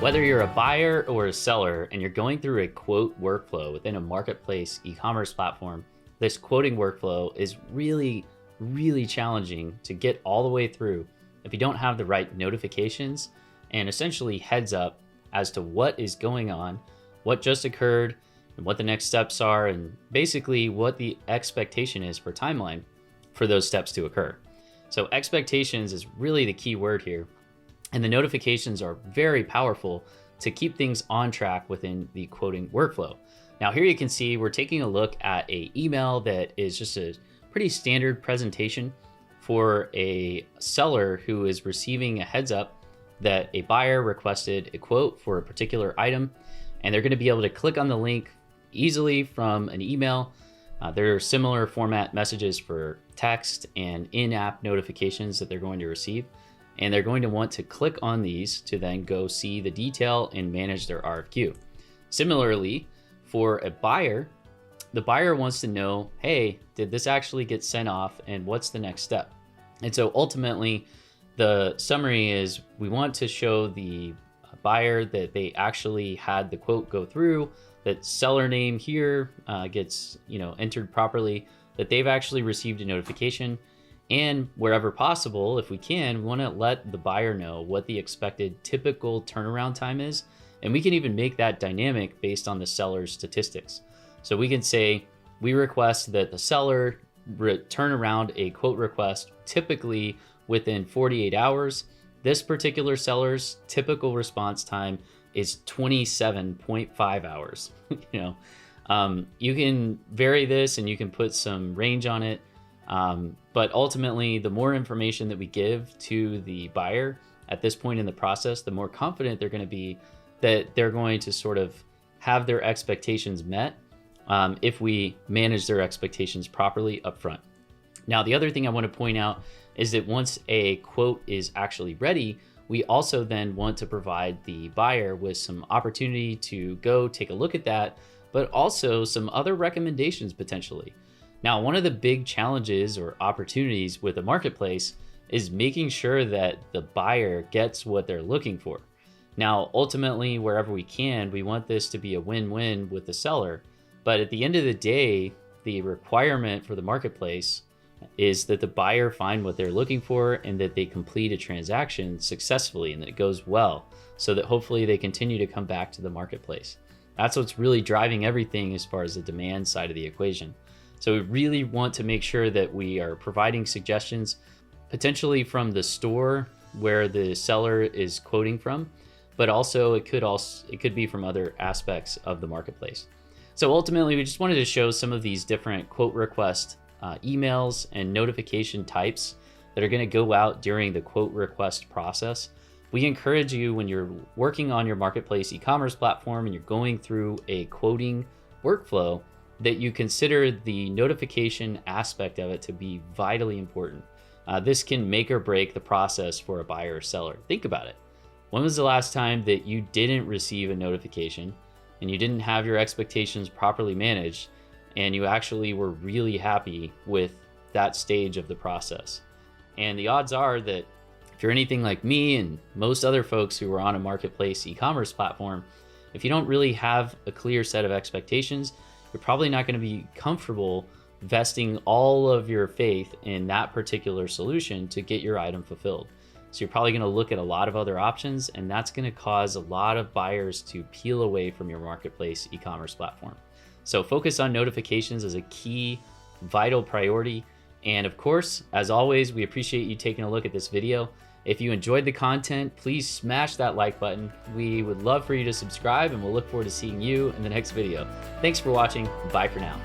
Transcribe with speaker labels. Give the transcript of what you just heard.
Speaker 1: Whether you're a buyer or a seller and you're going through a quote workflow within a marketplace e-commerce platform, this quoting workflow is really challenging to get all the way through if you don't have the right notifications and essentially heads up as to what is going on, what just occurred, and what the next steps are, and basically what the expectation is for timeline for those steps to occur. So expectations is really the key word here. And the notifications are very powerful to keep things on track within the quoting workflow. Now here you can see we're taking a look at an email that is just a pretty standard presentation for a seller who is receiving a heads up that a buyer requested a quote for a particular item, and they're going to be able to click on the link easily from an email. There are similar format messages for text and in-app notifications that they're going to receive. And they're going to want to click on these to then go see the detail and manage their RFQ. Similarly, for a buyer, the buyer wants to know, hey, did this actually get sent off and what's the next step? And so ultimately, the summary is we want to show the buyer that they actually had the quote go through, that seller name here gets entered properly, that they've actually received a notification. And wherever possible, if we can, we want to let the buyer know what the expected typical turnaround time is. And we can even make that dynamic based on the seller's statistics. So we can say, we request that the seller turn around a quote request typically within 48 hours. This particular seller's typical response time is 27.5 hours. You can vary this and you can put some range on it. But ultimately, the more information that we give to the buyer at this point in the process, the more confident they're going to be that they're going to sort of have their expectations met if we manage their expectations properly up front. Now, the other thing I want to point out is that once a quote is actually ready, we also then want to provide the buyer with some opportunity to go take a look at that, but also some other recommendations potentially. Now, one of the big challenges or opportunities with a marketplace is making sure that the buyer gets what they're looking for. Now, ultimately, wherever we can, we want this to be a win-win with the seller. But at the end of the day, the requirement for the marketplace is that the buyer find what they're looking for and that they complete a transaction successfully and that it goes well, so that hopefully they continue to come back to the marketplace. That's what's really driving everything as far as the demand side of the equation. So we really want to make sure that we are providing suggestions, potentially from the store where the seller is quoting from, but also it could be from other aspects of the marketplace. So ultimately, we just wanted to show some of these different quote request emails and notification types that are going to go out during the quote request process. We encourage you, when you're working on your marketplace e-commerce platform and you're going through a quoting workflow, that you consider the notification aspect of it to be vitally important. This can make or break the process for a buyer or seller. Think about it. When was the last time that you didn't receive a notification and you didn't have your expectations properly managed and you actually were really happy with that stage of the process? And the odds are that if you're anything like me and most other folks who are on a marketplace e-commerce platform, if you don't really have a clear set of expectations, you're probably not going to be comfortable vesting all of your faith in that particular solution to get your item fulfilled. So you're probably going to look at a lot of other options, and that's going to cause a lot of buyers to peel away from your marketplace e-commerce platform. So focus on notifications as a key, vital priority. And of course, as always, we appreciate you taking a look at this video. If you enjoyed the content, please smash that like button. We would love for you to subscribe, and we'll look forward to seeing you in the next video. Thanks for watching. Bye for now.